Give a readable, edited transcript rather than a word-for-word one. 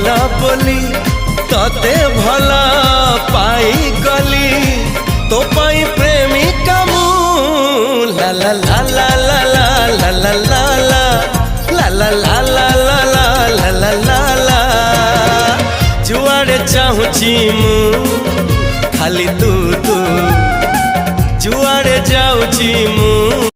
भला बोली तते भला पाई गली तो पाई प्रेमिका मु ला ला ला ला ला ला ला ला ला ला ला ला ला ला ला ला ला जुआड़े चाहूची मु खाली तू तू जुआड़े जाऊची मु